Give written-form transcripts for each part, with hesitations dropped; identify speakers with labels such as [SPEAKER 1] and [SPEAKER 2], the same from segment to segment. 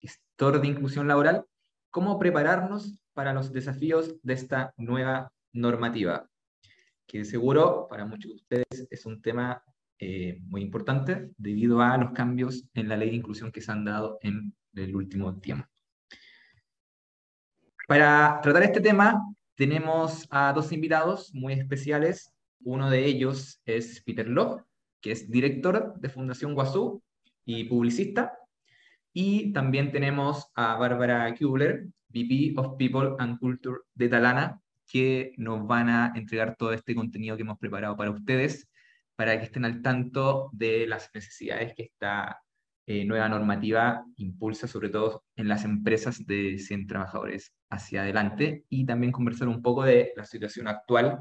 [SPEAKER 1] gestor de inclusión laboral, cómo prepararnos para los desafíos de esta nueva normativa, que seguro para muchos de ustedes es un tema muy importante debido a los cambios en la ley de inclusión que se han dado en el último tiempo. Para tratar este tema tenemos a dos invitados muy especiales. Uno de ellos es Peter Love, que es director de Fundación Guazú y publicista. Y también tenemos a Bárbara Kubler, VP of People and Culture de Talana, que nos van a entregar todo este contenido que hemos preparado para ustedes, para que estén al tanto de las necesidades que esta nueva normativa impulsa, sobre todo en las empresas de 100 trabajadores hacia adelante, y también conversar un poco de la situación actual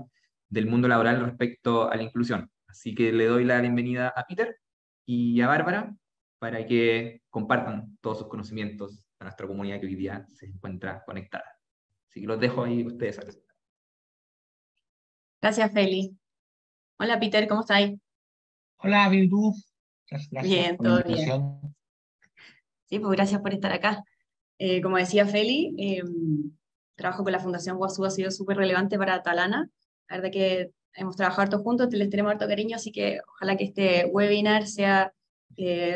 [SPEAKER 1] del mundo laboral respecto a la inclusión. Así que le doy la bienvenida a Peter y a Bárbara para que compartan todos sus conocimientos a nuestra comunidad que hoy día se encuentra conectada. Así que los dejo ahí ustedes.
[SPEAKER 2] Gracias, Feli. Hola, Peter, ¿cómo estáis?
[SPEAKER 3] Hola, bien, ¿tú? Muchas gracias
[SPEAKER 2] Bien,
[SPEAKER 3] por la
[SPEAKER 2] todo bien.
[SPEAKER 3] invitación.
[SPEAKER 2] Sí, pues gracias por estar acá. Como decía Feli, trabajo con la Fundación Guazú, ha sido súper relevante para Talana. La verdad que hemos trabajado harto juntos, les tenemos harto cariño, así que ojalá que este webinar sea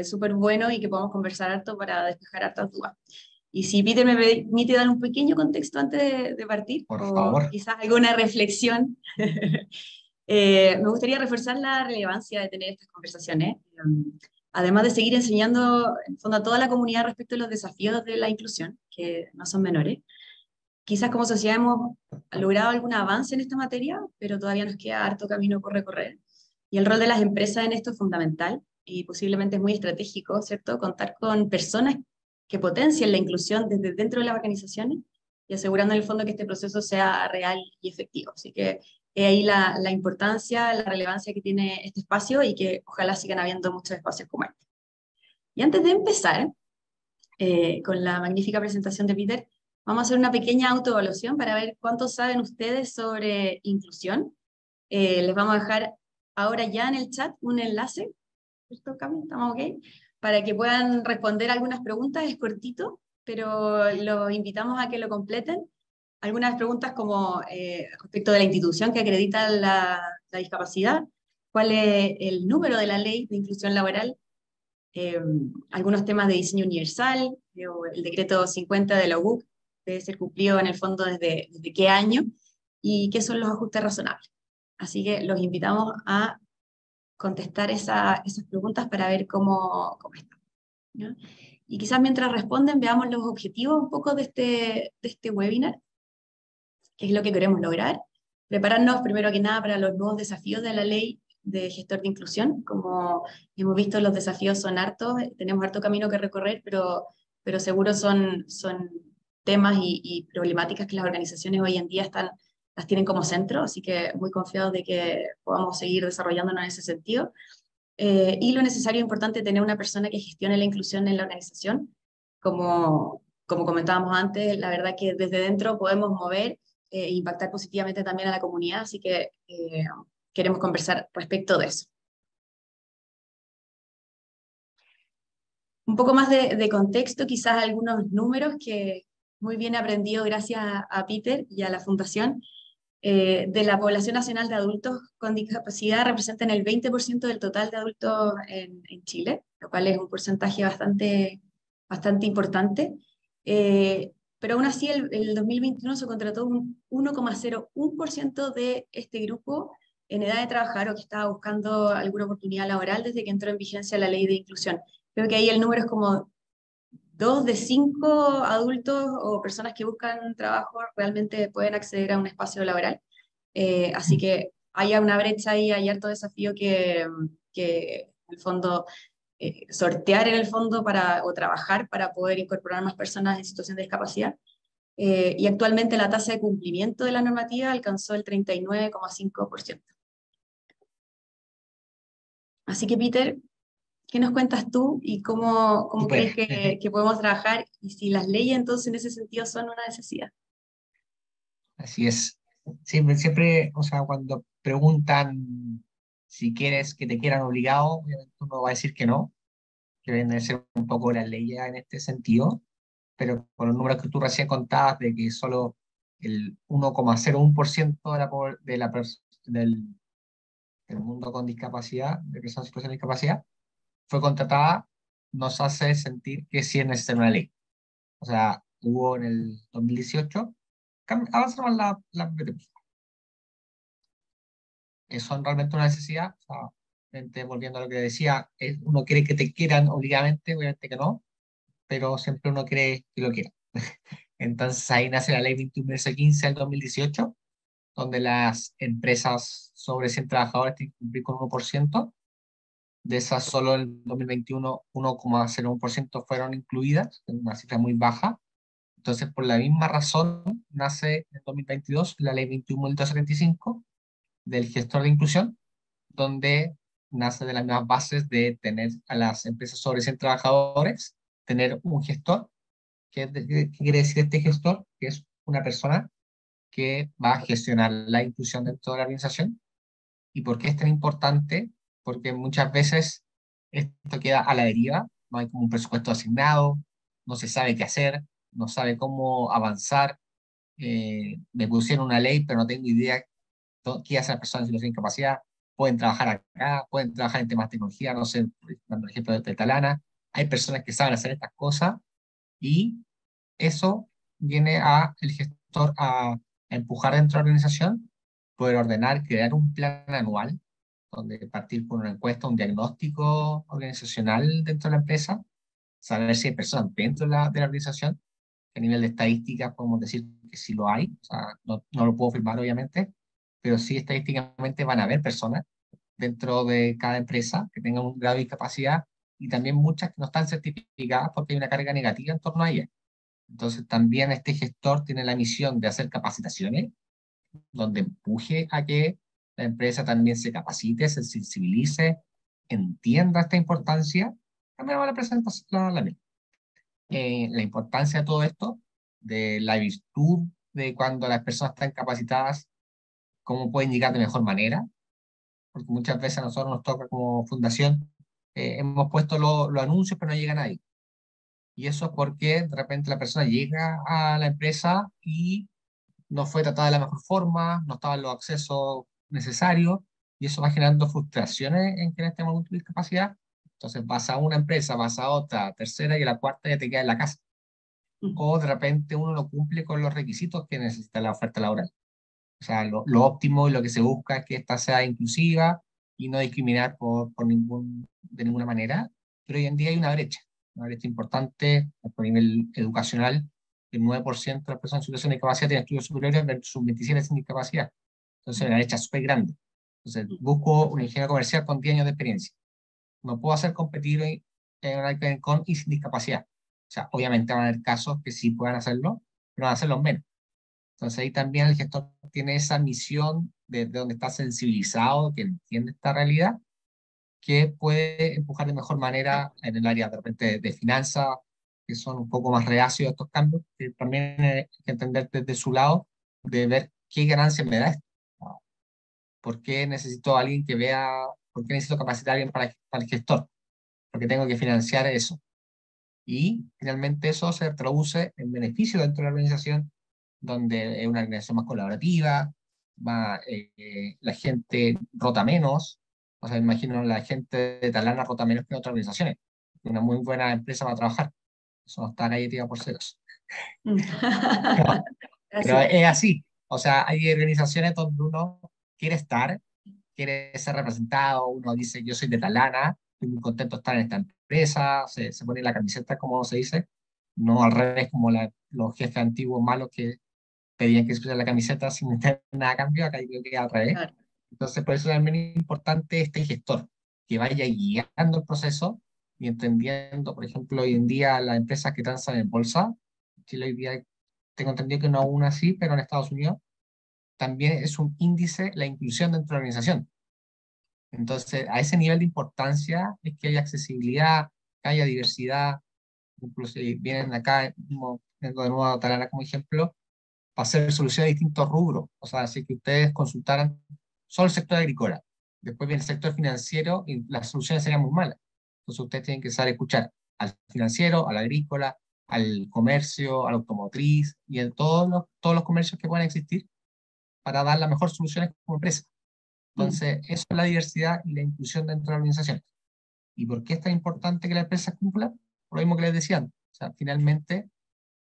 [SPEAKER 2] súper bueno y que podamos conversar harto para despejar hartas dudas. Y si Peter me permite dar un pequeño contexto antes de partir,
[SPEAKER 3] Por
[SPEAKER 2] o
[SPEAKER 3] favor.
[SPEAKER 2] quizás alguna reflexión, me gustaría reforzar la relevancia de tener estas conversaciones. Además de seguir enseñando en el fondo a toda la comunidad respecto a los desafíos de la inclusión, que no son menores. Quizás como sociedad hemos logrado algún avance en esta materia, pero todavía nos queda harto camino por recorrer. Y el rol de las empresas en esto es fundamental y posiblemente es muy estratégico, ¿cierto? Contar con personas que potencien la inclusión desde dentro de las organizaciones y asegurando en el fondo que este proceso sea real y efectivo. Así que ahí la importancia, la relevancia que tiene este espacio y que ojalá sigan habiendo muchos espacios como este. Y antes de empezar con la magnífica presentación de Peter, vamos a hacer una pequeña autoevaluación para ver cuánto saben ustedes sobre inclusión. Les vamos a dejar ahora ya en el chat un enlace, ¿cierto, Cami? ¿Estamos ok? Para que puedan responder algunas preguntas, es cortito, pero los invitamos a que lo completen. Algunas preguntas como respecto de la institución que acredita la discapacidad, cuál es el número de la ley de inclusión laboral, eh, algunos temas de diseño universal, el decreto 50 de la UC debe ser cumplido en el fondo desde qué año y qué son los ajustes razonables. Así que los invitamos a contestar esas preguntas para ver cómo están, ¿no? Y quizás mientras responden veamos los objetivos un poco de este webinar, qué es lo que queremos lograr, prepararnos primero que nada para los nuevos desafíos de la ley de gestor de inclusión. Como hemos visto, los desafíos son hartos, tenemos harto camino que recorrer, pero seguro son temas y problemáticas que las organizaciones hoy en día las tienen como centro, así que muy confiados de que podamos seguir desarrollándonos en ese sentido. Y lo necesario e importante tener una persona que gestione la inclusión en la organización. Como comentábamos antes, la verdad que desde dentro podemos mover e impactar positivamente también a la comunidad, así que queremos conversar respecto de eso. Un poco más de contexto, quizás algunos números que muy bien aprendido gracias a Peter y a la Fundación. De la población nacional de adultos con discapacidad representan el 20% del total de adultos en Chile, lo cual es un porcentaje bastante importante. Pero aún así, el 2021 se contrató un 1,01% de este grupo en edad de trabajar o que estaba buscando alguna oportunidad laboral desde que entró en vigencia la ley de inclusión. Creo que ahí el número es como 2 de 5 adultos o personas que buscan trabajo realmente pueden acceder a un espacio laboral. Así que hay una brecha ahí, hay harto desafío que en el fondo sortear en el fondo o trabajar para poder incorporar más personas en situación de discapacidad. Y actualmente la tasa de cumplimiento de la normativa alcanzó el 39,5%. Así que, Peter, ¿qué nos cuentas tú y cómo crees que podemos trabajar y si las leyes entonces en ese sentido son una necesidad?
[SPEAKER 3] Así es. Siempre, o sea, cuando preguntan si quieres que te quieran obligado, obviamente uno va a decir que no, que deben de ser un poco las leyes en este sentido. pero con los números que tú recién contabas de que solo el 1,01% del mundo con discapacidad, de personas en situación de discapacidad, fue contratada, nos hace sentir que sí es necesaria una ley. O sea, hubo en el 2018, avanzaron la PPP. Son realmente una necesidad. O sea, volviendo a lo que decía, uno quiere que te quieran obligadamente, obviamente que no, pero siempre uno cree que lo quiera. Entonces ahí nace la ley 21.15 del 2018, donde las empresas sobre 100 trabajadores tienen que cumplir con 1%. De esas, solo en el 2021, 1,01% fueron incluidas, una cifra muy baja. Entonces, por la misma razón, nace en 2022 la ley 21.275 del gestor de inclusión, donde nace de las mismas bases de tener a las empresas sobre 100 trabajadores, tener un gestor. ¿Qué quiere decir este gestor? Que es una persona que va a gestionar la inclusión dentro de la organización. ¿Y por qué es tan importante? Porque muchas veces esto queda a la deriva, no hay como un presupuesto asignado, no se sabe qué hacer, no sabe cómo avanzar. Me pusieron una ley, pero no tengo idea qué hace la persona en situación de incapacidad. Pueden trabajar acá, pueden trabajar en temas de tecnología, no sé, dando el ejemplo de Talana. Hay personas que saben hacer estas cosas y eso viene a el gestor a empujar dentro de la organización, poder ordenar, crear un plan anual, donde partir por una encuesta, un diagnóstico organizacional dentro de la empresa, saber si hay personas dentro de la organización, que a nivel de estadística podemos decir que sí lo hay, o sea, no lo puedo firmar obviamente, pero sí estadísticamente van a haber personas dentro de cada empresa que tengan un grado de discapacidad y también muchas que no están certificadas porque hay una carga negativa en torno a ellas. Entonces también este gestor tiene la misión de hacer capacitaciones donde empuje a que la empresa también se capacite, se sensibilice, entienda esta importancia. También va a presentar la importancia de todo esto, de la virtud de cuando las personas están capacitadas, cómo pueden llegar de mejor manera, porque muchas veces a nosotros nos toca como fundación, hemos puesto los anuncios, pero no llega nadie. Y eso es porque de repente la persona llega a la empresa y no fue tratada de la mejor forma, no estaban los accesos necesarios, y eso va generando frustraciones en quienes tenemos discapacidad. Entonces vas a una empresa, vas a otra, tercera y a la cuarta ya te quedas en la casa. O de repente uno no cumple con los requisitos que necesita la oferta laboral. O sea, lo óptimo y lo que se busca es que esta sea inclusiva y no discriminar de ninguna manera, pero hoy en día hay una brecha importante a nivel educacional. El 9% de las personas en situación de discapacidad tienen estudios superiores versus 27% sin discapacidad. Entonces, una brecha súper grande. Entonces, busco un ingeniero comercial con 10 años de experiencia. No puedo hacer competir con y sin discapacidad. O sea, obviamente van a haber casos que sí puedan hacerlo, pero van a hacerlo menos. Entonces ahí también el gestor tiene esa misión de donde está sensibilizado, que entiende esta realidad, que puede empujar de mejor manera en el área de repente de finanzas, que son un poco más reacios a estos cambios, que también hay que entender desde su lado, de ver qué ganancia me da esto. ¿No? ¿Por qué necesito a alguien que vea, por qué necesito capacitar a alguien para el gestor? Porque tengo que financiar eso. Y finalmente eso se traduce en beneficio dentro de la organización, donde es una organización más colaborativa, la gente rota menos. O sea, imagino la gente de Talana rota menos que en otras organizaciones. Una muy buena empresa para trabajar. Eso no está galletita por ceros. Pero, pero
[SPEAKER 2] Así.
[SPEAKER 3] es así. O sea, hay organizaciones donde uno quiere estar, quiere ser representado, uno dice, yo soy de Talana, estoy muy contento de estar en esta empresa, se pone la camiseta, como se dice, no al revés como los jefes antiguos malos que pedían que se pusiera la camiseta sin tener nada a cambio, acá yo creo que es al revés.
[SPEAKER 2] Claro.
[SPEAKER 3] Entonces, por eso también es importante este gestor, que vaya guiando el proceso y entendiendo, por ejemplo, hoy en día las empresas que transan en bolsa, en Chile hoy día tengo entendido que no aún así, pero en Estados Unidos también es un índice la inclusión dentro de la organización. Entonces, a ese nivel de importancia es que haya accesibilidad, que haya diversidad. Incluso si vienen acá, tengo de nuevo a Talana como ejemplo, para hacer soluciones de distintos rubros. O sea, así que ustedes consultaran solo el sector agrícola, después viene el sector financiero y las soluciones serían muy malas. Entonces ustedes tienen que saber escuchar al financiero, al agrícola, al comercio, a la automotriz y en todos los comercios que puedan existir para dar las mejores soluciones como empresa.
[SPEAKER 2] Mm.
[SPEAKER 3] Entonces, eso es la diversidad y la inclusión dentro de la organización. ¿Y por qué es tan importante que las empresas cumplan? Por lo mismo que les decía antes. O sea, finalmente,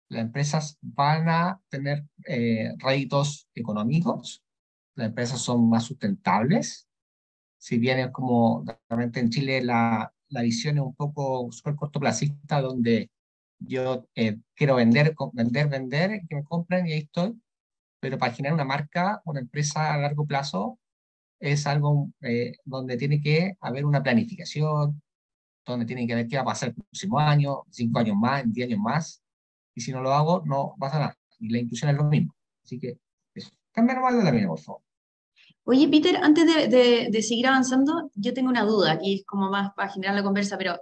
[SPEAKER 3] las empresas van a tener réditos económicos, las empresas son más sustentables, si bien es como realmente en Chile la visión es un poco súper cortoplacista, donde yo quiero vender, vender, vender, que me compren y ahí estoy, pero para generar una marca, una empresa a largo plazo, es algo donde tiene que haber una planificación, donde tiene que ver qué va a pasar el próximo año, 5 años más, 10 años más, y si no lo hago, no pasa nada. Y la inclusión es lo mismo. Así que eso. Cámbiame nomás de la mina, por favor.
[SPEAKER 2] Oye, Peter, antes de seguir avanzando, yo tengo una duda, aquí es como más para generar la conversa, pero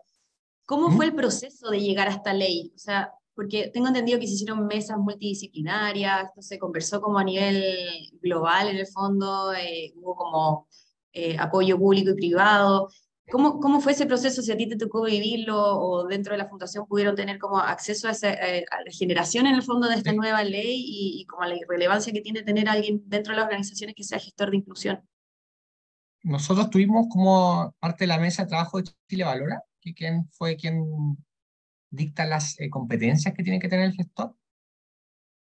[SPEAKER 2] ¿cómo fue
[SPEAKER 3] ¿Mm?
[SPEAKER 2] el proceso de llegar a esta ley? O sea, porque tengo entendido que se hicieron mesas multidisciplinarias, esto se conversó como a nivel global en el fondo, hubo como apoyo público y privado. ¿Cómo fue ese proceso? Si a ti te tocó vivirlo o dentro de la fundación pudieron tener como acceso a la generación en el fondo de esta
[SPEAKER 3] Sí.
[SPEAKER 2] nueva ley y como a la relevancia que tiene tener a alguien dentro de las organizaciones que sea gestor de inclusión.
[SPEAKER 3] Nosotros tuvimos como parte de la mesa de trabajo de Chile Valora, que quien dicta las competencias que tiene que tener el gestor,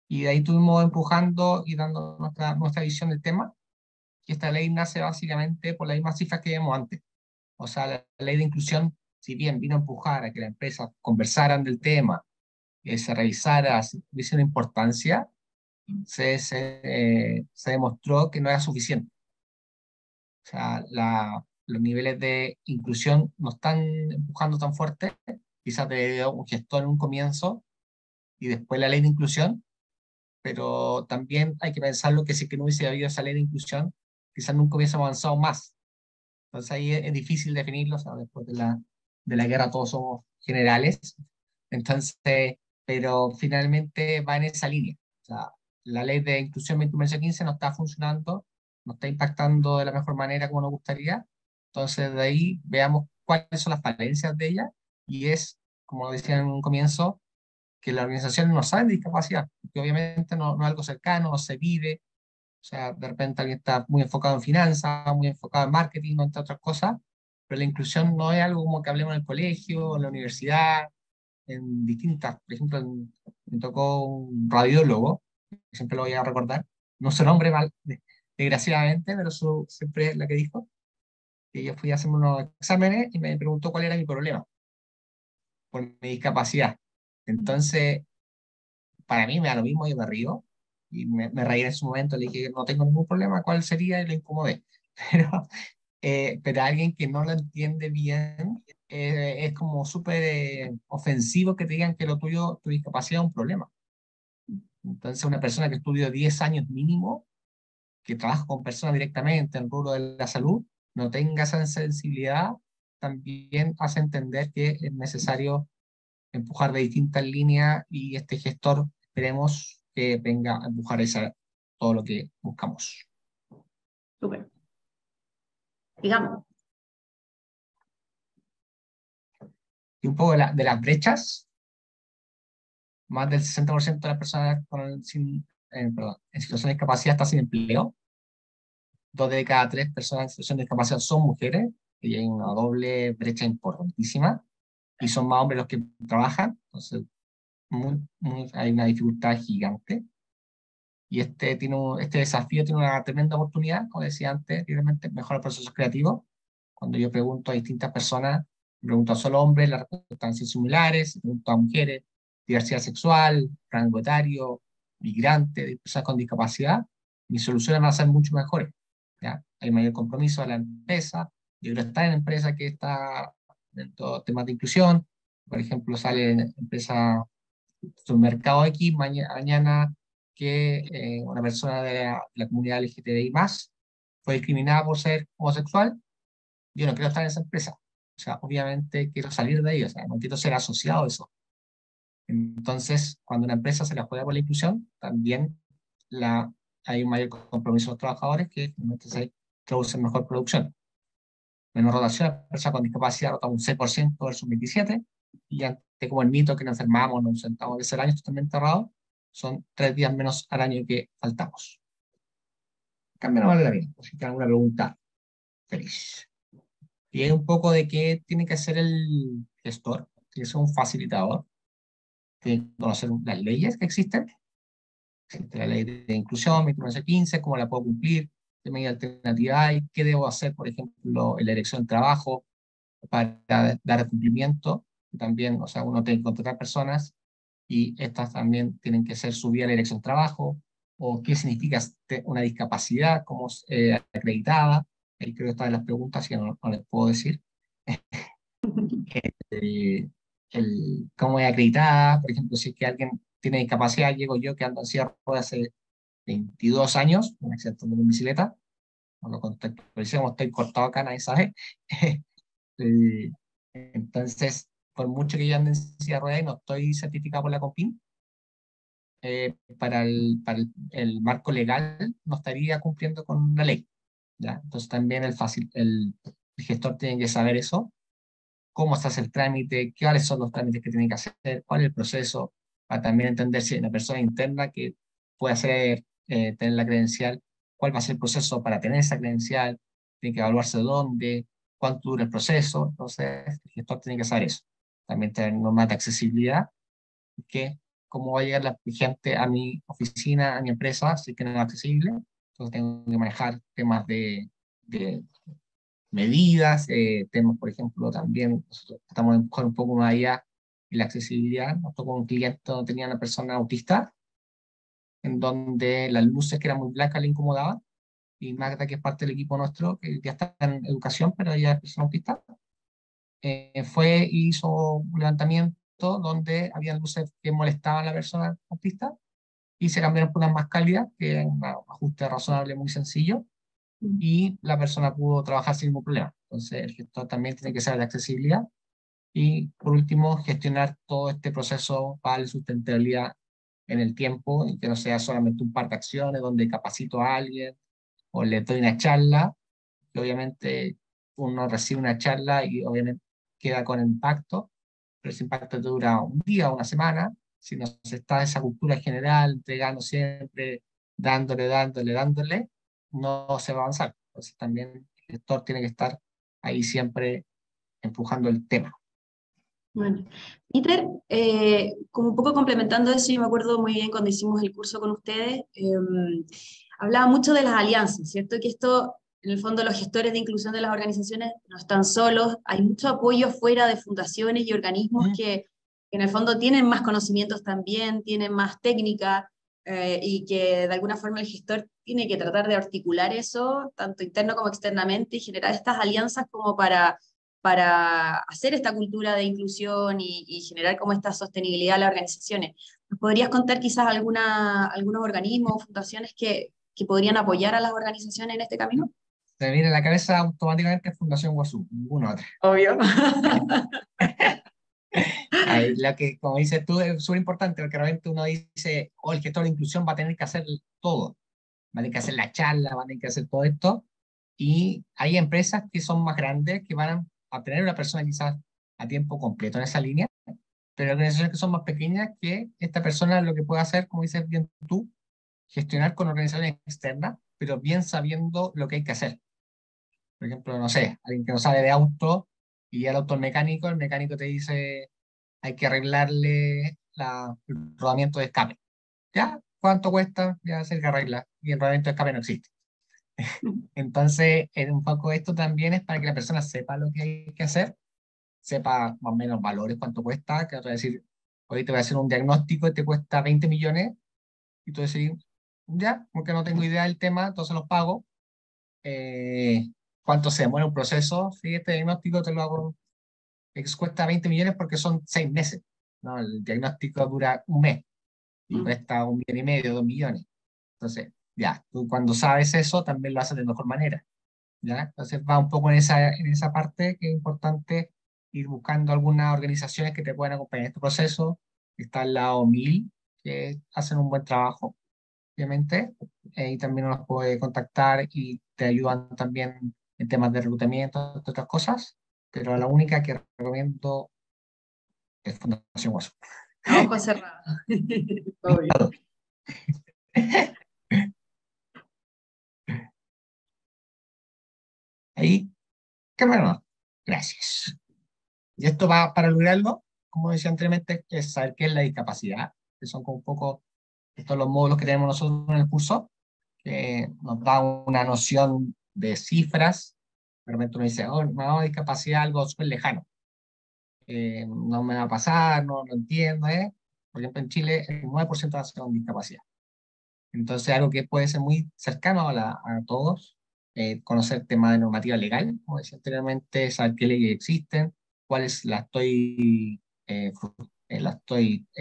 [SPEAKER 3] y de ahí estuvimos empujando y dando nuestra visión del tema, y esta ley nace básicamente por las mismas cifras que vimos antes. O sea, la ley de inclusión, si bien vino a empujar a que las empresas conversaran del tema, que se revisara, se hubiese una importancia, se demostró que no era suficiente. O sea, los niveles de inclusión no están empujando tan fuerte, quizás de un gestor en un comienzo y después la ley de inclusión, pero también hay que pensarlo que si que no hubiese habido esa ley de inclusión, quizás nunca hubiese avanzado más. Entonces ahí es difícil definirlo, o sea, después de la guerra todos somos generales, entonces, pero finalmente va en esa línea. O sea, la ley de inclusión 21-15 no está funcionando, no está impactando de la mejor manera como nos gustaría, entonces de ahí veamos cuáles son las falencias de ella y es, como decía en un comienzo, que las organizaciones no saben de discapacidad, porque obviamente no es algo cercano, no se vive, o sea, de repente alguien está muy enfocado en finanzas, muy enfocado en marketing, entre otras cosas, pero la inclusión no es algo como que hablemos en el colegio, en la universidad, en distintas, por ejemplo, me tocó un radiólogo, que siempre lo voy a recordar, no su nombre mal, desgraciadamente, pero siempre es la que dijo, que yo fui a hacerme unos exámenes y me preguntó cuál era mi problema por mi discapacidad. Entonces, para mí me da lo mismo, yo me río y me reí en ese momento, le dije que no tengo ningún problema, ¿cuál sería? Y lo incomodé. Pero, pero alguien que no lo entiende bien, es como súper ofensivo que te digan que lo tuyo, tu discapacidad es un problema. Entonces, una persona que estudió 10 años mínimo, que trabaja con personas directamente en el rubro de la salud, no tenga esa sensibilidad, también hace entender que es necesario empujar de distintas líneas y este gestor esperemos que venga a empujar todo lo que buscamos.
[SPEAKER 2] Súper. Digamos.
[SPEAKER 3] Y un poco de las brechas, más del 60% de las personas en situación de discapacidad está sin empleo, 2 de cada 3 personas en situación de discapacidad son mujeres, y hay una doble brecha importantísima, y son más hombres los que trabajan, entonces hay una dificultad gigante. Y este desafío tiene una tremenda oportunidad, como decía antes, realmente mejorar procesos creativos. Cuando yo pregunto a distintas personas, pregunto a solo hombres, las respuestas están similares, pregunto a mujeres, diversidad sexual, rango etario, migrante, personas con discapacidad, mis soluciones van a ser mucho mejores. ¿Ya? Hay mayor compromiso de la empresa, yo quiero estar en la empresa que está en todo temas de inclusión, por ejemplo, sale empresa mercado X mañana que una persona de la comunidad LGTBI más fue discriminada por ser homosexual, yo no quiero estar en esa empresa. O sea, obviamente quiero salir de ahí, o sea, no quiero ser asociado a eso. Entonces, cuando una empresa se la juega por la inclusión, también hay un mayor compromiso de los trabajadores que finalmente se traduce en mejor producción. Menos rotación, la persona con discapacidad rota un 6% versus 27%, y ante así como el mito que nos enfermamos, nos sentamos a veces al año totalmente enterrados, son 3 días menos al año que faltamos. Cambia no vale la vida. Así que alguna pregunta, feliz. Y es un poco de qué tiene que hacer el gestor, que es un facilitador, tiene que conocer las leyes que existen. Existe la ley de inclusión, 1915, cómo la puedo cumplir, qué medida alternativa hay, qué debo hacer, por ejemplo, en la elección de trabajo para dar cumplimiento. También, o sea, uno tiene que contratar personas y estas también tienen que ser subidas a la elección de trabajo, o qué significa una discapacidad como acreditada. Ahí creo que están las preguntas que no les puedo decir. El, cómo es acreditada, por ejemplo, si es que alguien tiene discapacidad, llego yo que ando en silla de ruedas hace 22 años, un accidente de bicicleta, no lo contextualicemos, estoy cortado acá, nadie sabe. Eh, Entonces, por mucho que yo ande en silla de ruedas y no estoy certificado por la CONPIN, para el marco legal no estaría cumpliendo con la ley, ¿ya? Entonces también el gestor tiene que saber eso, cómo se hace el trámite, cuáles son los trámites que tiene que hacer, cuál es el proceso, para también entender si hay una persona interna que puede hacer, tener la credencial, cuál va a ser el proceso para tener esa credencial, tiene que evaluarse dónde, cuánto dura el proceso. Entonces el gestor tiene que saber eso. También tener normas de accesibilidad, que cómo va a llegar la gente a mi oficina, a mi empresa, si es que no es accesible. Entonces tengo que manejar temas de medidas, temas, por ejemplo, también nosotros estamos a empujar un poco más allá en la accesibilidad. Nos tocó un cliente donde tenía una persona autista, en donde las luces que eran muy blancas le incomodaban, y Magda, que es parte del equipo nuestro, que ya está en educación, pero ella es persona autista, fue y hizo un levantamiento donde había luces que molestaban a la persona autista, y se cambiaron por unas más cálidas, que es un ajuste razonable muy sencillo, y la persona pudo trabajar sin ningún problema. Entonces, el gestor también tiene que saber de accesibilidad. Y por último, gestionar todo este proceso para la sustentabilidad en el tiempo, y que no sea solamente un par de acciones donde capacito a alguien o le doy una charla, que obviamente uno recibe una charla y obviamente queda con impacto, pero ese impacto dura un día o una semana. Si no se está esa cultura general, entregando siempre, dándole, no se va a avanzar. Entonces también el gestor tiene que estar ahí siempre empujando el tema.
[SPEAKER 2] Bueno, Peter, como un poco complementando eso, yo me acuerdo muy bien cuando hicimos el curso con ustedes, hablaba mucho de las alianzas, ¿cierto? Que esto, en el fondo, los gestores de inclusión de las organizaciones no están solos, hay mucho apoyo fuera de fundaciones y organismos que en el fondo tienen más conocimientos también, tienen más técnica, y que de alguna forma el gestor tiene que tratar de articular eso, tanto interno como externamente, y generar estas alianzas como para hacer esta cultura de inclusión y generar como esta sostenibilidad a las organizaciones. ¿Nos podrías contar quizás algunos organismos o fundaciones que podrían apoyar a las organizaciones en este camino?
[SPEAKER 3] Se me viene a la cabeza automáticamente Fundación Guazú, ninguna otra.
[SPEAKER 2] Obvio.
[SPEAKER 3] Ahí, la que, como dices tú, es súper importante, porque realmente uno dice, oh, el gestor de inclusión va a tener que hacer todo, va a tener que hacer la charla, va a tener que hacer todo esto, y hay empresas que son más grandes que van a tener una persona quizás a tiempo completo en esa línea, pero hay organizaciones que son más pequeñas que esta persona lo que puede hacer, como dices bien tú, gestionar con organizaciones externas, pero bien sabiendo lo que hay que hacer. Por ejemplo, no sé, alguien que no sabe de auto y el auto al mecánico, el mecánico te dice hay que arreglarle el rodamiento de escape. ¿Ya? ¿Cuánto cuesta? Ya se que arregla. Y el rodamiento de escape no existe. Entonces, un poco esto también es para que la persona sepa lo que hay que hacer, sepa más o menos valores, cuánto cuesta, que te voy a decir, hoy te voy a hacer un diagnóstico y te cuesta 20 millones, y tú decís, ya, porque no tengo idea del tema, entonces los pago. ¿Cuánto se demora un proceso? Sí, este diagnóstico te lo hago, cuesta 20 millones porque son 6 meses, ¿no? El diagnóstico dura un mes y cuesta 1,5 millones, 2 millones. Entonces, ya, tú cuando sabes eso también lo haces de mejor manera, ¿ya? Entonces va un poco en esa parte que es importante ir buscando algunas organizaciones que te puedan acompañar en este proceso. Está al lado MIL, que hacen un buen trabajo, obviamente, y también nos puede contactar y te ayudan también en temas de reclutamiento, entre otras cosas, pero la única que recomiendo es Fundación Guasú.
[SPEAKER 2] A ojos cerrados. Obvio.
[SPEAKER 3] Ahí, cámara, gracias. Y esto va para lograrlo, como decía anteriormente, es saber qué es la discapacidad, que son como un poco estos los módulos que tenemos nosotros en el curso, que nos da una noción de cifras. De repente uno dice, oh, me da discapacidad, algo súper lejano. No me va a pasar, no lo entiendo, ¿eh? Por ejemplo, en Chile el 9% nace con discapacidad. Entonces, algo que puede ser muy cercano a todos, conocer temas de normativa legal, como decía anteriormente, saber qué leyes existen, cuáles la estoy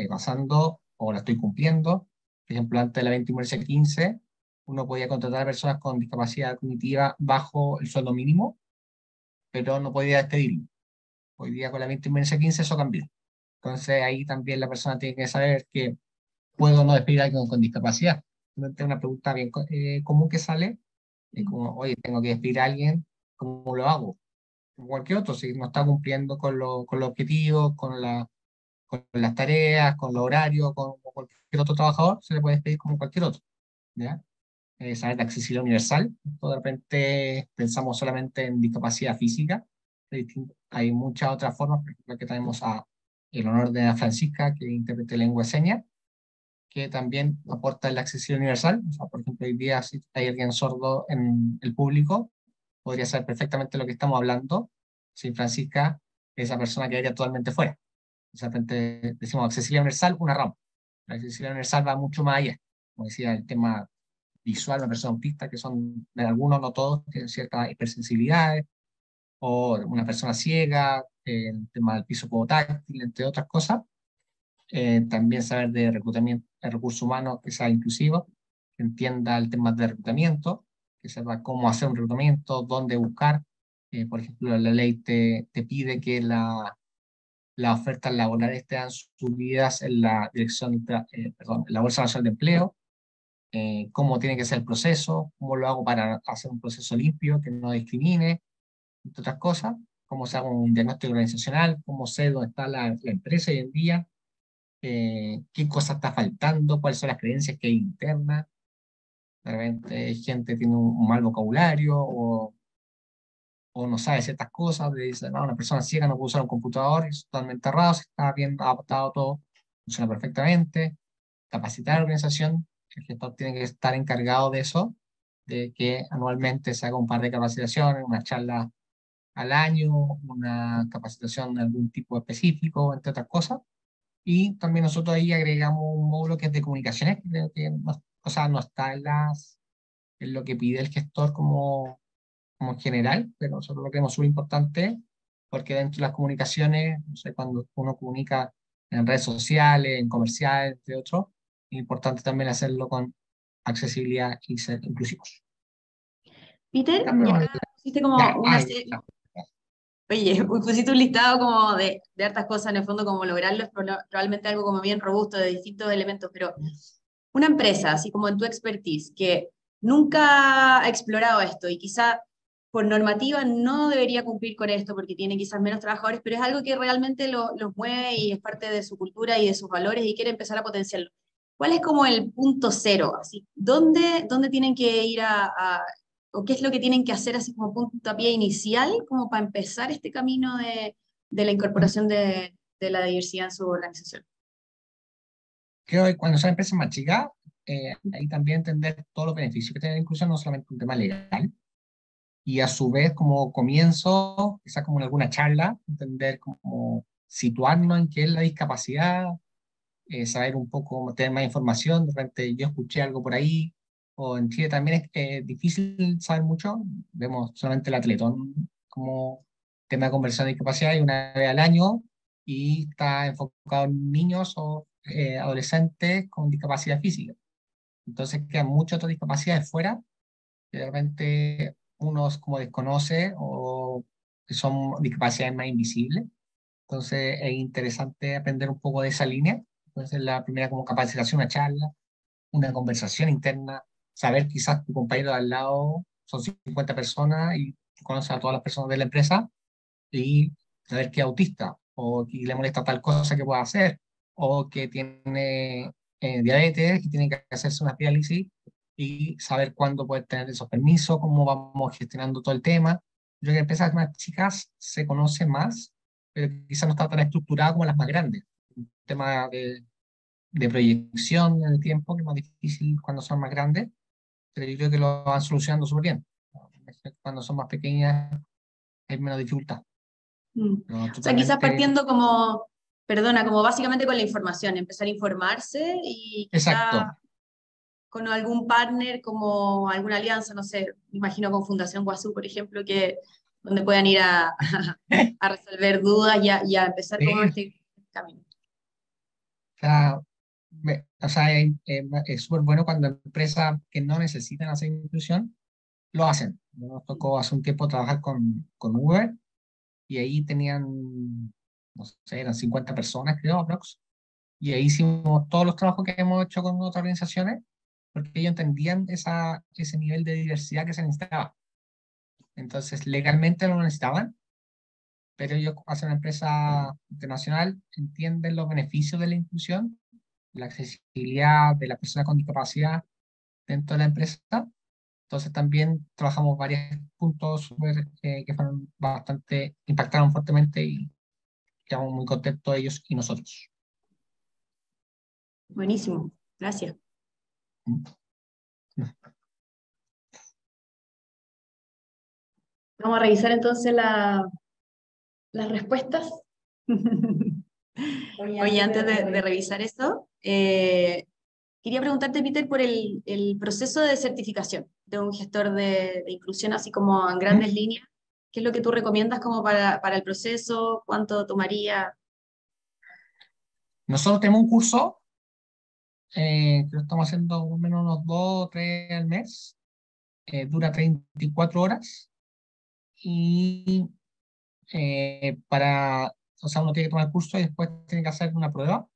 [SPEAKER 3] basando o la estoy cumpliendo. Por ejemplo, antes de la 21.15, uno podía contratar a personas con discapacidad cognitiva bajo el sueldo mínimo, pero no podía despedirlo. Hoy día con la 21.15 eso cambió. Entonces ahí también la persona tiene que saber que puedo o no despedir a alguien con discapacidad. Entonces, una pregunta bien común que sale es como, oye, tengo que despedir a alguien, ¿cómo lo hago? Como cualquier otro, si no está cumpliendo con los objetivos, con las tareas, con los horarios, con cualquier otro trabajador, se le puede despedir como cualquier otro, ¿ya? Saber de accesibilidad universal. Esto de repente pensamos solamente en discapacidad física. Hay muchas otras formas, por ejemplo, que tenemos el honor de Ana Francisca, que es intérprete de lengua de señas, que también aporta la accesibilidad universal. O sea, por ejemplo, hoy día si hay alguien sordo en el público, podría saber perfectamente lo que estamos hablando. Sin Francisca, esa persona quedaría totalmente fuera. O sea, de repente decimos accesibilidad universal, una rama. La accesibilidad universal va mucho más allá. Como decía, el tema visual, una persona autista, que son, de algunos, no todos, tienen ciertas hipersensibilidades, o una persona ciega, el tema del piso podotáctil, entre otras cosas. También saber de reclutamiento, de recursos humanos que sea inclusivo, que entienda el tema de reclutamiento, que sepa cómo hacer un reclutamiento, dónde buscar. Por ejemplo, la ley te pide que las ofertas laborales estén subidas en la dirección, perdón, en la Bolsa Nacional de Empleo, cómo tiene que ser el proceso, cómo lo hago para hacer un proceso limpio, que no discrimine, entre otras cosas, cómo se hace un diagnóstico organizacional, cómo sé dónde está la empresa hoy en día, qué cosa está faltando, cuáles son las creencias que hay internas. De repente gente tiene un mal vocabulario o no sabe ciertas cosas, le dice, no, una persona ciega no puede usar un computador, es totalmente errado, si está bien adaptado todo, funciona perfectamente. Capacitar a la organización, el gestor tiene que estar encargado de eso, de que anualmente se haga un par de capacitaciones, una charla al año, una capacitación de algún tipo específico, entre otras cosas. Y también nosotros ahí agregamos un módulo que es de comunicaciones, que creo que no, o sea, no está en lo que pide el gestor como en general, pero nosotros lo creemos súper importante porque dentro de las comunicaciones, no sé, cuando uno comunica en redes sociales, en comerciales, entre otros, es importante también hacerlo con accesibilidad y ser inclusivos.
[SPEAKER 2] Peter,
[SPEAKER 3] Ya,
[SPEAKER 2] y
[SPEAKER 3] pero-
[SPEAKER 2] acá pusiste como
[SPEAKER 3] ya,
[SPEAKER 2] una serie, oye, pusiste un listado como de hartas cosas, en el fondo, como lograrlo, es probablemente algo como bien robusto de distintos elementos, pero una empresa, así como en tu expertise, que nunca ha explorado esto y quizá por normativa no debería cumplir con esto porque tiene quizás menos trabajadores, pero es algo que realmente los mueve y es parte de su cultura y de sus valores y quiere empezar a potenciarlo. ¿Cuál es como el punto cero? Así, ¿dónde tienen que ir o qué es lo que tienen que hacer así como puntapié inicial, como para empezar este camino de la incorporación de la diversidad en su organización?
[SPEAKER 3] creo que cuando son empresas más chicas, ahí también entender todos los beneficios que tiene la inclusión, no solamente un tema legal, y a su vez como comienzo, quizás como en alguna charla, entender cómo situarnos en qué es la discapacidad, saber un poco, tener más información, de repente yo escuché algo por ahí, o en Chile también es difícil saber mucho, vemos solamente el Atletón como tema de conversión de discapacidad y una vez al año, y está enfocado en niños o adolescentes con discapacidad física. Entonces quedan muchas otras discapacidades fuera que de repente unos como desconoce o que son discapacidades más invisibles. Entonces es interesante aprender un poco de esa línea. Entonces la primera como capacitación, una charla, una conversación interna, saber quizás tu compañero de al lado son 50 personas y conoces a todas las personas de la empresa y saber que es autista o que le molesta tal cosa que pueda hacer, o que tiene diabetes y tiene que hacerse una diálisis y saber cuándo puede tener esos permisos, cómo vamos gestionando todo el tema. Yo creo que empresas más chicas se conocen más, pero quizás no está tan estructurada como las más grandes. Un tema de proyección en el tiempo, que es más difícil cuando son más grandes, pero yo creo que lo van solucionando súper bien. Cuando son más pequeñas hay menos dificultad. No,
[SPEAKER 2] O sea, quizás
[SPEAKER 3] totalmente.
[SPEAKER 2] partiendo como, perdona, como básicamente con la información, empezar a informarse y quizás
[SPEAKER 3] Exacto.
[SPEAKER 2] con algún partner, como alguna alianza, no sé, me imagino con Fundación Guazú, por ejemplo, que donde puedan ir a resolver dudas y a empezar como
[SPEAKER 3] Sí,
[SPEAKER 2] este camino.
[SPEAKER 3] sea, o sea, es súper bueno cuando empresas que no necesitan hacer inclusión lo hacen. Nos tocó hace un tiempo trabajar con Uber y ahí tenían, no sé, eran 50 personas, creo, aprox. Y ahí hicimos todos los trabajos que hemos hecho con otras organizaciones porque ellos entendían ese nivel de diversidad que se necesitaba. Entonces, legalmente lo necesitaban, pero ellos, hace una empresa internacional, entienden los beneficios de la inclusión, la accesibilidad de la persona con discapacidad dentro de la empresa. Entonces también trabajamos varios puntos que fueron bastante, impactaron fuertemente y quedamos muy contentos ellos y nosotros.
[SPEAKER 2] Buenísimo, gracias. Vamos a revisar entonces las respuestas. Oye, antes de revisar eso, quería preguntarte, Peter, por el proceso de certificación de un gestor de inclusión, así como en
[SPEAKER 3] ¿Mm?
[SPEAKER 2] grandes líneas. ¿Qué es lo que tú recomiendas como para el proceso? ¿Cuánto tomaría?
[SPEAKER 3] Nosotros tenemos un curso que lo estamos haciendo más o menos unos 2 o 3 al mes, dura 34 horas y o sea, uno tiene que tomar el curso y después tiene que hacer una prueba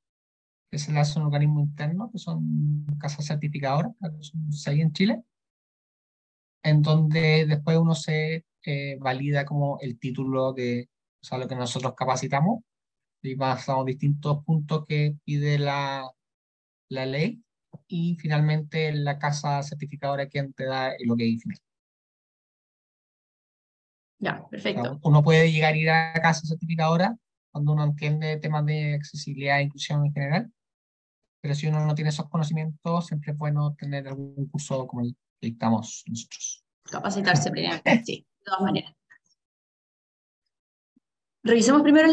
[SPEAKER 3] que se le hace a un organismo interno, que son casas certificadoras, que son 6 en Chile, en donde después uno se valida como el título de, o sea, lo que nosotros capacitamos, y pasamos distintos puntos que pide la ley, y finalmente la casa certificadora es quien te da el OK final.
[SPEAKER 2] Ya,
[SPEAKER 3] O sea,
[SPEAKER 2] perfecto.
[SPEAKER 3] uno puede llegar a ir a la casa certificadora cuando uno entiende temas de accesibilidad e inclusión en general, pero si uno no tiene esos conocimientos, siempre es bueno tener algún curso como el que dictamos nosotros.
[SPEAKER 2] Capacitarse primero. Sí, de todas maneras. Revisemos primero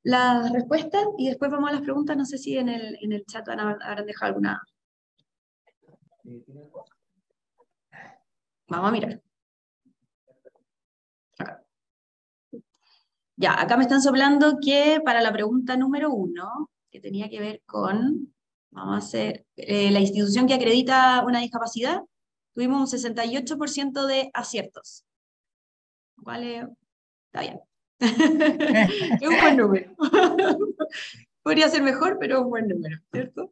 [SPEAKER 2] las respuestas y después vamos a las preguntas. No sé si en el chat habrán dejado alguna. Vamos a mirar. Acá. Ya, acá me están soplando que para la pregunta número 1, que tenía que ver con, vamos a hacer, la institución que acredita una discapacidad, tuvimos un 68% de aciertos. ¿Cuál está bien? Es un buen número. Podría ser mejor, pero es un buen número, ¿cierto?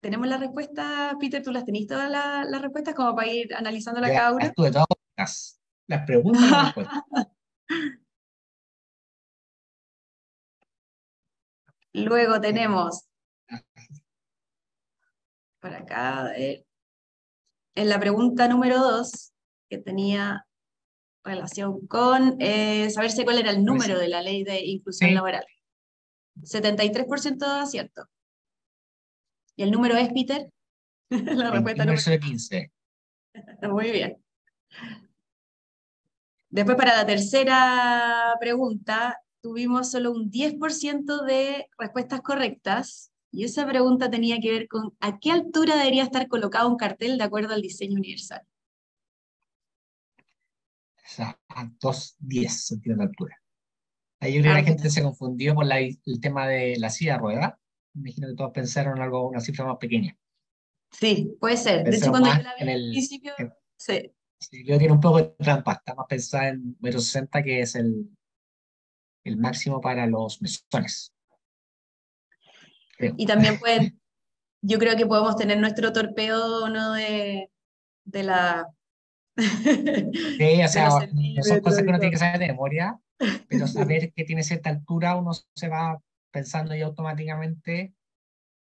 [SPEAKER 2] ¿Tenemos la respuesta, Peter? ¿Tú las tenés todas las respuestas como para ir analizándolas
[SPEAKER 3] Ya
[SPEAKER 2] cada una?
[SPEAKER 3] estuve todas las preguntas y las respuestas.
[SPEAKER 2] Luego
[SPEAKER 3] Eh,
[SPEAKER 2] tenemos por acá, en la pregunta número 2, que tenía relación con saberse cuál era el
[SPEAKER 3] a ver
[SPEAKER 2] número
[SPEAKER 3] si-
[SPEAKER 2] de la ley de inclusión
[SPEAKER 3] sí,
[SPEAKER 2] laboral. 73% de acierto. ¿Y el número es, Peter? La respuesta
[SPEAKER 3] 21
[SPEAKER 2] número.
[SPEAKER 3] versus 15.
[SPEAKER 2] Muy bien. Después, para la tercera pregunta, tuvimos solo un 10% de respuestas correctas. Y esa pregunta tenía que ver con ¿a qué altura debería estar colocado un cartel de acuerdo al diseño universal?
[SPEAKER 3] O sea, a 2,10 centímetros de altura. Ahí yo creo que la
[SPEAKER 2] Harto.
[SPEAKER 3] gente se confundió por el tema de la silla de ruedas. Me imagino que todos pensaron en algo, una cifra más pequeña.
[SPEAKER 2] Sí, puede ser. De hecho,
[SPEAKER 3] Pensaron
[SPEAKER 2] cuando yo
[SPEAKER 3] más
[SPEAKER 2] la vi
[SPEAKER 3] en
[SPEAKER 2] al principio, sí.
[SPEAKER 3] sí, creo que tiene un poco de trampa. Está más pensada en 1,60 m, que es el máximo para los mesones, creo.
[SPEAKER 2] Y también yo creo que podemos tener nuestro torpedo, ¿no? De la
[SPEAKER 3] Sí, o
[SPEAKER 2] de los
[SPEAKER 3] sea, no son
[SPEAKER 2] centímetros
[SPEAKER 3] cosas que
[SPEAKER 2] y
[SPEAKER 3] uno tiene
[SPEAKER 2] todo.
[SPEAKER 3] que saber de memoria, pero saber que tiene cierta altura, uno se va pensando ya automáticamente,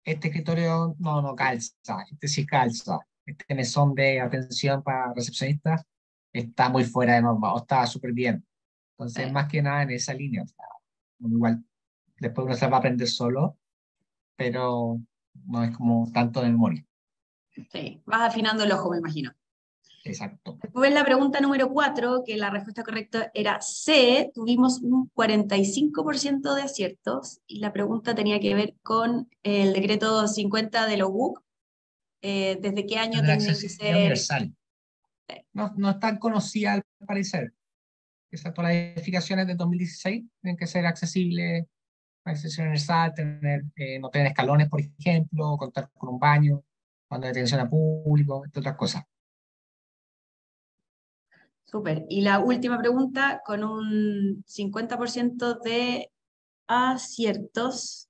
[SPEAKER 3] este escritorio no calza, este sí calza, este mesón de atención para recepcionistas está muy fuera de norma, o está súper bien. Entonces,
[SPEAKER 2] Sí,
[SPEAKER 3] más que nada en esa línea, o sea, uno igual, después uno se va a aprender solo, pero no es como tanto de memoria.
[SPEAKER 2] sí. Vas afinando el ojo, me imagino.
[SPEAKER 3] Exacto.
[SPEAKER 2] Después la pregunta número 4, que la respuesta correcta era C, tuvimos un 45% de aciertos y la pregunta tenía que ver con el decreto 50 de la UBUC, desde qué
[SPEAKER 3] Es
[SPEAKER 2] año
[SPEAKER 3] de la
[SPEAKER 2] tienen que
[SPEAKER 3] accesibilidad
[SPEAKER 2] ser...
[SPEAKER 3] universal. No es tan conocida al parecer. Exacto, las edificaciones de 2016 tienen que ser accesibles, acceso universal, no tener escalones, por ejemplo, contar con un baño, cuando hay atención a público, entre otras cosas.
[SPEAKER 2] Súper. Y la última pregunta, con un 50% de aciertos,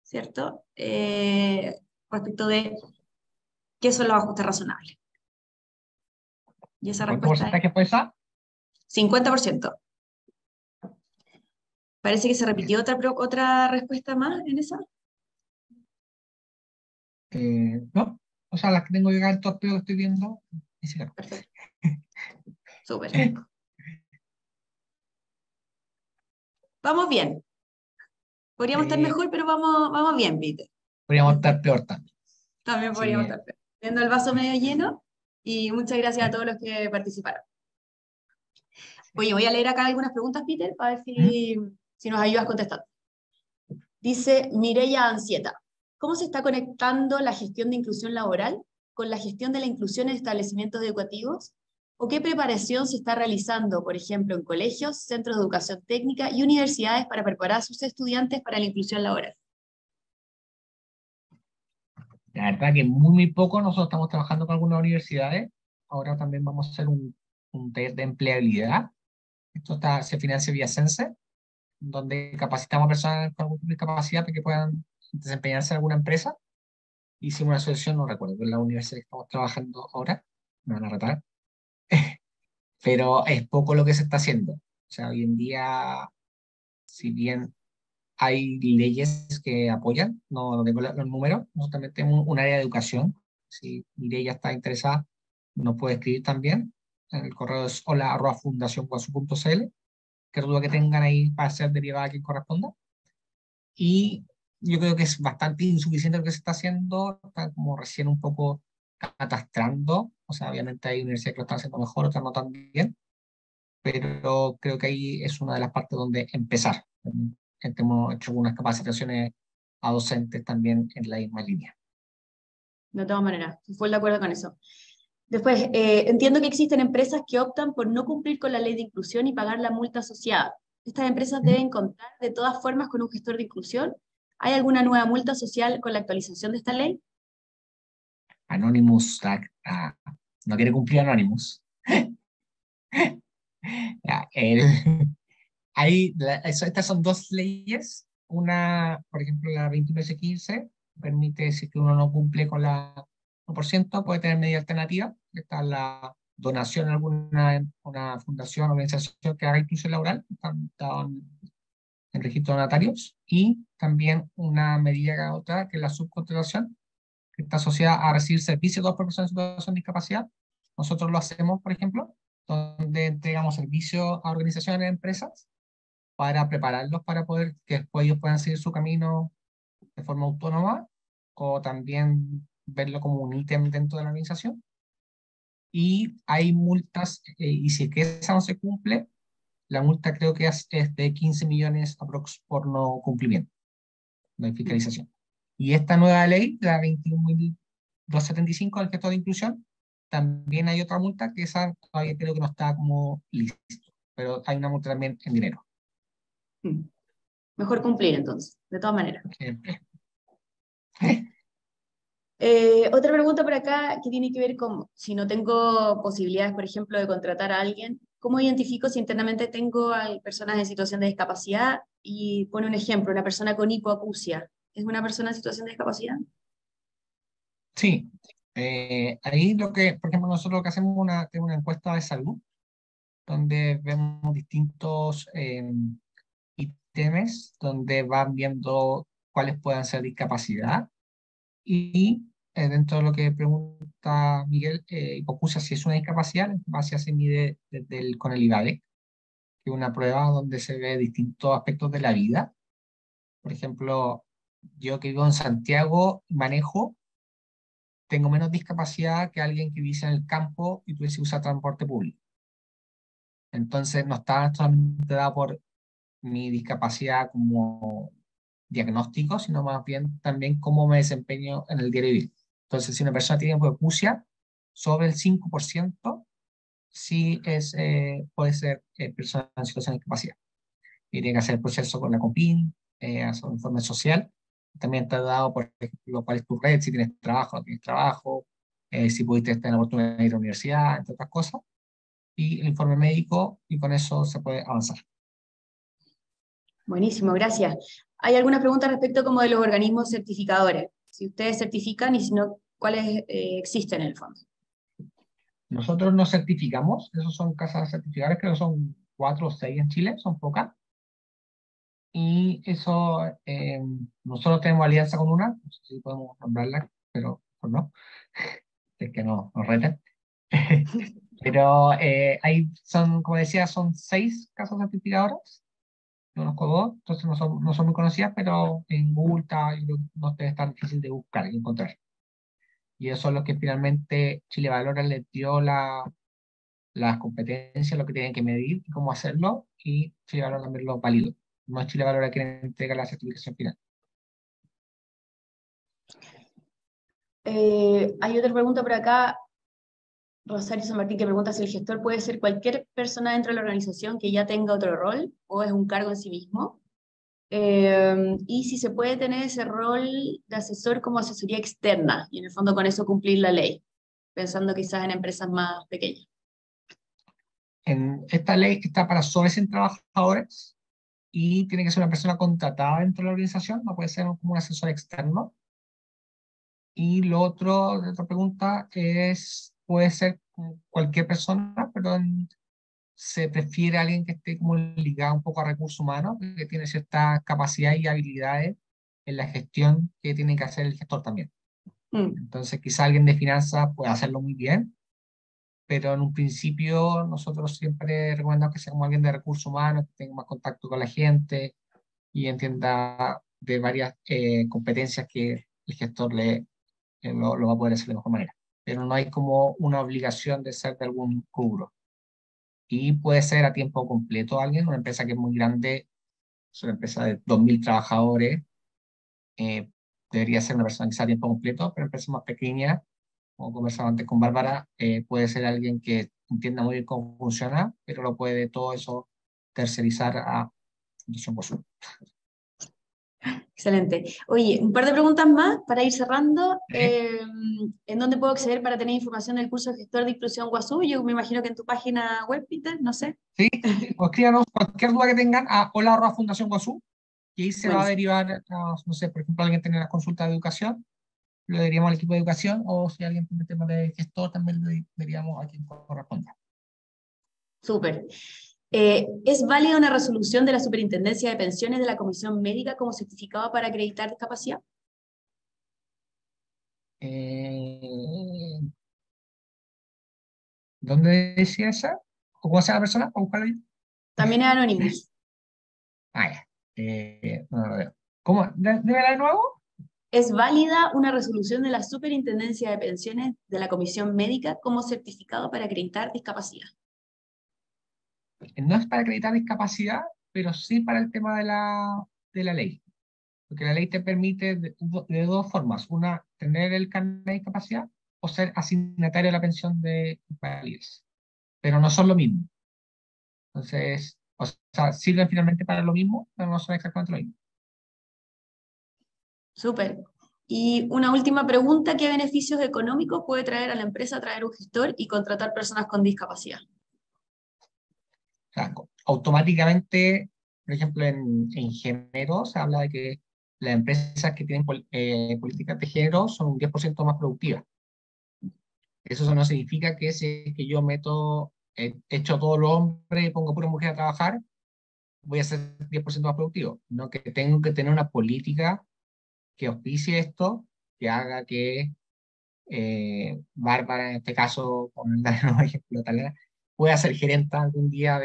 [SPEAKER 2] ¿cierto? Respecto de qué son los ajustes razonables. Y esa
[SPEAKER 3] ¿Cuánto
[SPEAKER 2] respuesta es
[SPEAKER 3] porcentaje fue esa?
[SPEAKER 2] 50%. Parece que se
[SPEAKER 3] Bien.
[SPEAKER 2] repitió otra respuesta más en esa.
[SPEAKER 3] No, o sea, las que tengo yo acá, el torpeo que estoy viendo, dice que no.
[SPEAKER 2] Perfecto. Súper.
[SPEAKER 3] Eh,
[SPEAKER 2] Vamos bien. Podríamos estar
[SPEAKER 3] eh,
[SPEAKER 2] mejor, pero vamos bien, Peter.
[SPEAKER 3] Podríamos estar peor también.
[SPEAKER 2] También
[SPEAKER 3] Así
[SPEAKER 2] podríamos
[SPEAKER 3] que,
[SPEAKER 2] estar peor. Viendo el vaso medio lleno y muchas gracias a todos los que participaron. Oye, voy a leer acá algunas preguntas, Peter, para ver
[SPEAKER 3] ¿Mm?
[SPEAKER 2] si nos ayudas contestando. Dice Mireya Ansieta, ¿cómo se está conectando la gestión de inclusión laboral con la gestión de la inclusión en establecimientos educativos? ¿O qué preparación se está realizando, por ejemplo, en colegios, centros de educación técnica y universidades para preparar a sus estudiantes para la inclusión laboral?
[SPEAKER 3] La verdad que muy poco nosotros estamos trabajando con algunas universidades. Ahora también vamos a hacer un taller de empleabilidad. Se financia vía Sense, donde capacitamos a personas con algún tipo de discapacidad para que puedan desempeñarse en alguna empresa. Hicimos una asociación, no recuerdo, en la universidad que estamos trabajando ahora, me van a retar, pero es poco lo que se está haciendo. O sea, hoy en día, si bien hay leyes que apoyan, no tengo los números, nosotros también tenemos un área de educación. Si Mireia está interesada, nos puede escribir también. El correo es hola@fundacionguasu.cl, que duda que tengan ahí para ser derivada a quien corresponda. Y yo creo que es bastante insuficiente lo que se está haciendo, está como recién un poco catastrando, o sea, obviamente hay universidades que lo están haciendo mejor, otras no tan bien, pero creo que ahí es una de las partes donde empezar. Hemos hecho algunas capacitaciones a docentes también en la misma línea.
[SPEAKER 2] De todas maneras, estoy de acuerdo con eso. Después, entiendo que existen empresas que optan por no cumplir con la ley de inclusión y pagar la multa asociada. ¿Estas empresas
[SPEAKER 3] ¿Mm?
[SPEAKER 2] deben contar de todas formas con un gestor de inclusión? ¿Hay alguna nueva multa social con la actualización de esta ley?
[SPEAKER 3] Anonymous, no quiere cumplir Anonymous. Ya, estas son dos leyes. Una, por ejemplo, la 21S15 permite, si que uno no cumple con la 1%, puede tener medida alternativa. Está la donación a alguna una fundación o organización que haga inclusión laboral, está en registro de notarios. Y también una medida otra, que es la subcontratación, que está asociada a recibir servicios de otras personas en situación de discapacidad. Nosotros lo hacemos, por ejemplo, donde entregamos servicios a organizaciones y empresas para prepararlos para poder que después ellos puedan seguir su camino de forma autónoma o también verlo como un ítem dentro de la organización. Y hay multas, y si es que esa no se cumple, la multa creo que es de 15 millones aprox por no cumplimiento, no hay
[SPEAKER 2] Mm.
[SPEAKER 3] fiscalización. Y esta nueva ley, la 21.275 del gestor de inclusión, también hay otra multa que esa todavía creo que no está como listo, pero hay una multa también en dinero.
[SPEAKER 2] Mm. Mejor cumplir entonces, de todas maneras.
[SPEAKER 3] Siempre.
[SPEAKER 2] Otra pregunta por acá que tiene que ver con si no tengo posibilidades, por ejemplo, de contratar a alguien, ¿cómo identifico si internamente tengo a personas en situación de discapacidad? Y pone un ejemplo, una persona con hipoacusia. ¿Es una persona en situación de discapacidad?
[SPEAKER 3] Sí, Ahí por ejemplo, nosotros lo que hacemos tenemos una encuesta de salud, donde vemos distintos ítems, donde van viendo cuáles puedan ser discapacidad, y dentro de lo que pregunta Miguel, hipoacusia si es una discapacidad, en base a se mide con el IVADE, que es una prueba donde se ve distintos aspectos de la vida. Por ejemplo, yo que vivo en Santiago y manejo, tengo menos discapacidad que alguien que vive en el campo y tuviese que usar transporte público. Entonces, no está solamente dado por mi discapacidad como diagnóstico, sino más bien también cómo me desempeño en el diario vivir. Entonces, si una persona tiene hipoacusia, sobre el 5% sí puede ser persona en situación de discapacidad. Y tiene que hacer el proceso con la COPIN, hacer un informe social. También te ha dado, por ejemplo, cuál es tu red, si tienes trabajo, no tienes trabajo, si pudiste tener la oportunidad de ir a la universidad, entre otras cosas. Y el informe médico, y con eso se puede avanzar.
[SPEAKER 2] Buenísimo, gracias. ¿Hay alguna pregunta respecto como de los organismos certificadores? Si ustedes certifican y si no, ¿cuáles existen en el fondo?
[SPEAKER 3] Nosotros nos certificamos, esos son casas certificadas, creo que son 4 o 6 en Chile, son pocas. Y eso, nosotros tenemos alianza con una, no sé si podemos nombrarla, pero pues no, es que no nos reten. Pero como decía, son 6 casas certificadoras, no conozco dos, entonces no son muy conocidas, pero en Google yo creo que no es tan difícil de buscar y encontrar. Y eso es lo que finalmente Chile Valora les dio las competencias, lo que tienen que medir y cómo hacerlo, y Chile Valora también lo validó. No es Chile Valora quien entrega la certificación final.
[SPEAKER 2] Hay otra pregunta por acá, Rosario San Martín, que pregunta si el gestor puede ser cualquier persona dentro de la organización que ya tenga otro rol o es un cargo en sí mismo. Y si se puede tener ese rol de asesor como asesoría externa y en el fondo con eso cumplir la ley, pensando quizás en empresas más pequeñas.
[SPEAKER 3] Esta ley está para sobre 100 trabajadores y tiene que ser una persona contratada dentro de la organización, no puede ser como un asesor externo. Y la otra pregunta puede ser cualquier persona, pero se prefiere alguien que esté como ligado un poco a recursos humanos, que tiene ciertas capacidades y habilidades en la gestión que tiene que hacer el gestor también.
[SPEAKER 2] Mm.
[SPEAKER 3] Entonces, quizá alguien de finanzas puede hacerlo muy bien, pero en un principio nosotros siempre recomendamos que sea como alguien de recursos humanos, que tenga más contacto con la gente y entienda de varias competencias que el gestor lo va a poder hacer de mejor manera. Pero no hay como una obligación de ser de algún rubro. Y puede ser a tiempo completo alguien, una empresa que es muy grande, es una empresa de 2.000 trabajadores, eh, debería ser una persona que sea a tiempo completo, pero empresas más pequeñas, como conversaba antes con Bárbara, puede ser alguien que entienda muy bien cómo funciona, pero lo puede todo eso tercerizar a Fundación Bosur.
[SPEAKER 2] Excelente. Oye, un par de preguntas más para ir cerrando.
[SPEAKER 3] ¿Eh?
[SPEAKER 2] ¿En dónde puedo acceder para tener información del curso de gestor de inclusión Guazú? Yo me imagino que en tu página web, Peter, no sé.
[SPEAKER 3] Sí, o escríbanos cualquier duda que tengan a hola@Fundación Bosur, y ahí se va a
[SPEAKER 2] Buenísimo.
[SPEAKER 3] derivar, no sé, por ejemplo, alguien tiene las consultas de educación, lo diríamos al equipo de educación, o si alguien tiene temas de gestor, también lo diríamos a quien corresponda.
[SPEAKER 2] Súper. ¿Es válida una resolución de la Superintendencia de Pensiones de la Comisión Médica como certificado para acreditar discapacidad?
[SPEAKER 3] Eh, ¿Dónde decía esa? ¿O cómo se llama la persona? ¿O buscarlo yo?
[SPEAKER 2] También es Anonymous.
[SPEAKER 3] Ah, ya. No lo veo. ¿Cómo? ¿Dímela de nuevo?
[SPEAKER 2] ¿Es válida una resolución de la Superintendencia de Pensiones de la Comisión Médica como certificado para acreditar discapacidad?
[SPEAKER 3] No es para acreditar discapacidad, pero sí para el tema de la ley. Porque la ley te permite de dos formas. Una, tener el carnet de discapacidad, o ser asignatario de la pensión de invalidez. Pero no son lo mismo. Entonces, o sea, sirven finalmente para lo mismo, pero no son exactamente lo mismo.
[SPEAKER 2] Súper. Y una última pregunta, ¿qué beneficios económicos puede traer a la empresa traer un gestor y contratar personas con discapacidad?
[SPEAKER 3] O sea, automáticamente, por ejemplo, en género se habla de que las empresas que tienen políticas de género son un 10% más productivas. Eso no significa que si es que yo echo a todos los hombres y pongo pura mujer a trabajar, voy a ser 10% más productivo. No, que tengo que tener una política que auspicie esto, que haga que Bárbara, en este caso, con el nuevo ejemplo de Talena, pueda ser gerente algún día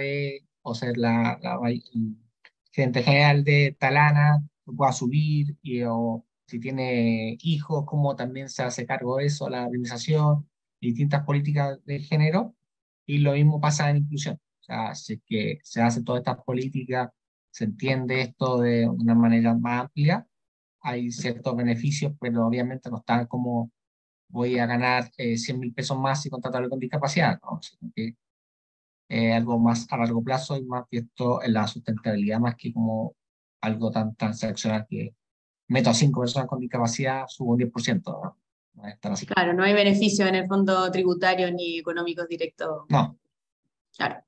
[SPEAKER 3] o ser el gerente general de Talana, pueda subir, o si tiene hijos, cómo también se hace cargo de eso, la organización, distintas políticas de género, y lo mismo pasa en inclusión. O sea, si es que se hacen todas estas políticas, se entiende esto de una manera más amplia, hay ciertos beneficios, pero obviamente no están como voy a ganar 100.000 pesos más si contratarlo con discapacidad, ¿no? Sino que algo más a largo plazo y más visto en la sustentabilidad más que como algo tan transaccional que meto a 5 personas con discapacidad, subo un 10%, ¿no? No es tan así.
[SPEAKER 2] Claro, no hay beneficio en el fondo tributario ni económicos directos.
[SPEAKER 3] No,
[SPEAKER 2] Claro.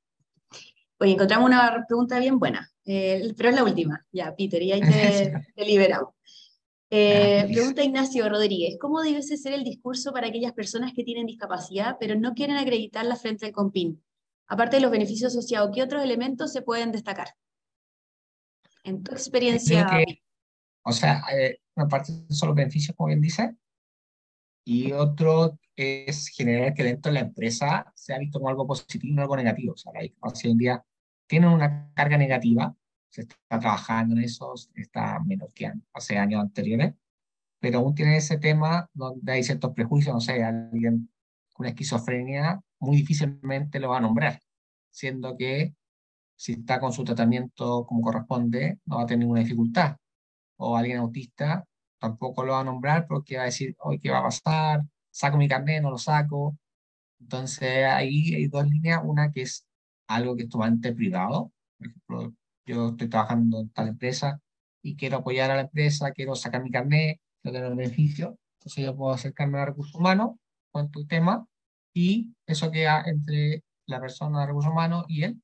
[SPEAKER 2] Oye, encontramos una pregunta bien buena, pero es la última. Ya, Peter, y ahí te liberamos.
[SPEAKER 3] ya, feliz.
[SPEAKER 2] Pregunta Ignacio Rodríguez, ¿cómo debe ser el discurso para aquellas personas que tienen discapacidad pero no quieren acreditarla frente al COMPIN? Aparte de los beneficios asociados, ¿qué otros elementos se pueden destacar? En tu
[SPEAKER 3] Yo creo
[SPEAKER 2] experiencia,
[SPEAKER 3] que,
[SPEAKER 2] Peter.
[SPEAKER 3] o sea, una parte son los beneficios, como bien dice, y otro es generar que dentro de la empresa sea visto como algo positivo y no algo negativo. O sea, la discapacidad hoy en día tiene una carga negativa, se está trabajando en eso, está menos que hace años anteriores, pero aún tiene ese tema donde hay ciertos prejuicios, no sé, alguien con esquizofrenia muy difícilmente lo va a nombrar, siendo que si está con su tratamiento como corresponde, no va a tener ninguna dificultad. O alguien autista tampoco lo va a nombrar porque va a decir, hoy ¿qué va a pasar? ¿Saco mi carnet? ¿No lo saco? Entonces ahí hay dos líneas, una que es algo que es totalmente privado. Por ejemplo, yo estoy trabajando en tal empresa y quiero apoyar a la empresa, quiero sacar mi carnet, quiero tener beneficio, entonces yo puedo acercarme a recursos humanos con tu tema y eso queda entre la persona de recursos humanos y él,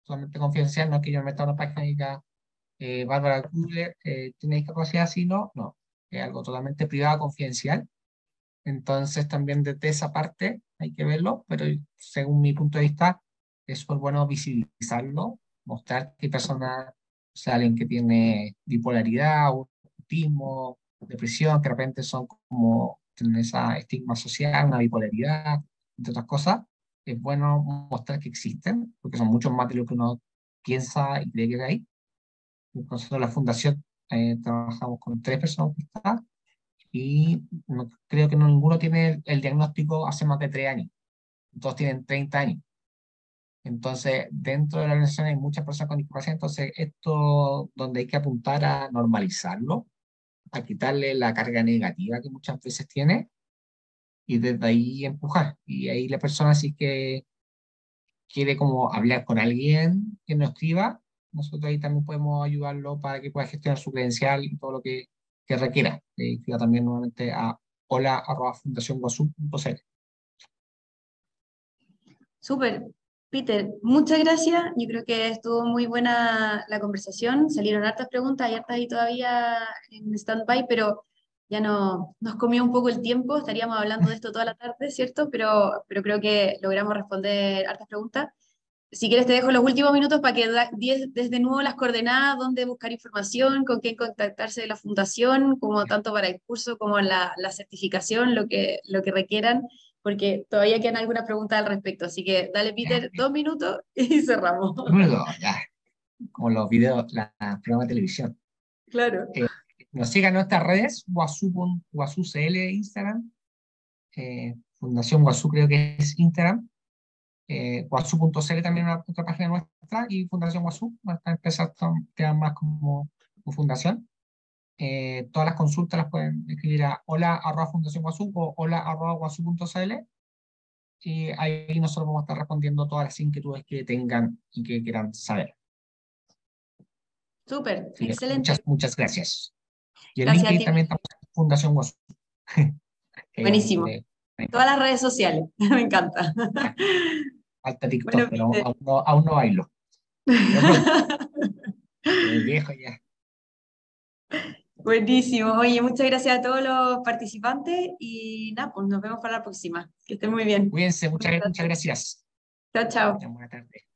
[SPEAKER 3] totalmente confidencial, no es que yo me meta a una página y diga, Bárbara Kugler tiene discapacidad, sí, no, no, es algo totalmente privado, confidencial, entonces también desde esa parte hay que verlo, pero según mi punto de vista es súper bueno visibilizarlo, mostrar que persona, o sea, alguien que tiene bipolaridad, autismo, depresión, que de repente son como, tienen esa estigma social, una bipolaridad, entre otras cosas, es bueno mostrar que existen, porque son muchos más de lo que uno piensa y cree que hay. Nosotros en la fundación trabajamos con 3 personas autistas y creo que ninguno tiene el diagnóstico hace más de 3 años. Todos tienen 30 años. Entonces, dentro de la organización hay muchas personas con discapacidad. Entonces, esto donde hay que apuntar a normalizarlo, a quitarle la carga negativa que muchas veces tiene y desde ahí empujar. Y ahí la persona sí que quiere como hablar con alguien que nos escriba, nosotros ahí también podemos ayudarlo para que pueda gestionar su credencial y todo lo que requiera. Escriba también nuevamente a hola@fundacionguasú.cl.
[SPEAKER 2] Súper. Peter, muchas gracias. Yo creo que estuvo muy buena la conversación. Salieron hartas preguntas, hay hartas ahí todavía en stand-by, pero ya no, nos comió un poco el tiempo. Estaríamos hablando de esto toda la tarde, ¿cierto? Pero creo que logramos responder hartas preguntas. Si quieres, te dejo los últimos minutos para que des de nuevo las coordenadas, dónde buscar información, con quién contactarse de la fundación, como tanto para el curso como la certificación, lo que requieran, porque todavía quedan algunas preguntas al respecto. Así que dale,
[SPEAKER 3] Ya,
[SPEAKER 2] Peter, 2 minutos y cerramos.
[SPEAKER 3] número 2, ya, como los videos, programas de televisión.
[SPEAKER 2] Claro.
[SPEAKER 3] Eh, Nos sigan en nuestras redes, guasú.cl de Instagram, Fundación Guasú creo que es Instagram, guasú.cl también otra página nuestra, y Fundación Guasú, nuestras empresas quedan más como fundación. Todas las consultas las pueden escribir a hola@fundacionguasú o hola@guasú.cl y ahí nosotros vamos a estar respondiendo todas las inquietudes que tengan y que quieran saber.
[SPEAKER 2] Súper,
[SPEAKER 3] Así que muchas,
[SPEAKER 2] excelente.
[SPEAKER 3] muchas gracias. Y el
[SPEAKER 2] Gracias a
[SPEAKER 3] LinkedIn
[SPEAKER 2] ti,
[SPEAKER 3] también
[SPEAKER 2] Peter.
[SPEAKER 3] estamos en Fundación Guasú.
[SPEAKER 2] Buenísimo. Todas las redes sociales, me encanta.
[SPEAKER 3] Falta TikTok,
[SPEAKER 2] Bueno,
[SPEAKER 3] pero
[SPEAKER 2] Peter.
[SPEAKER 3] aún no bailo. Pero pronto, estoy muy viejo ya.
[SPEAKER 2] Buenísimo. Oye, muchas gracias a todos los participantes y nada, pues nos vemos para la próxima. Que estén muy bien.
[SPEAKER 3] Cuídense,
[SPEAKER 2] Muchas
[SPEAKER 3] muchas
[SPEAKER 2] gracias.
[SPEAKER 3] gracias.
[SPEAKER 2] Chao, chao.
[SPEAKER 3] Buenas tardes.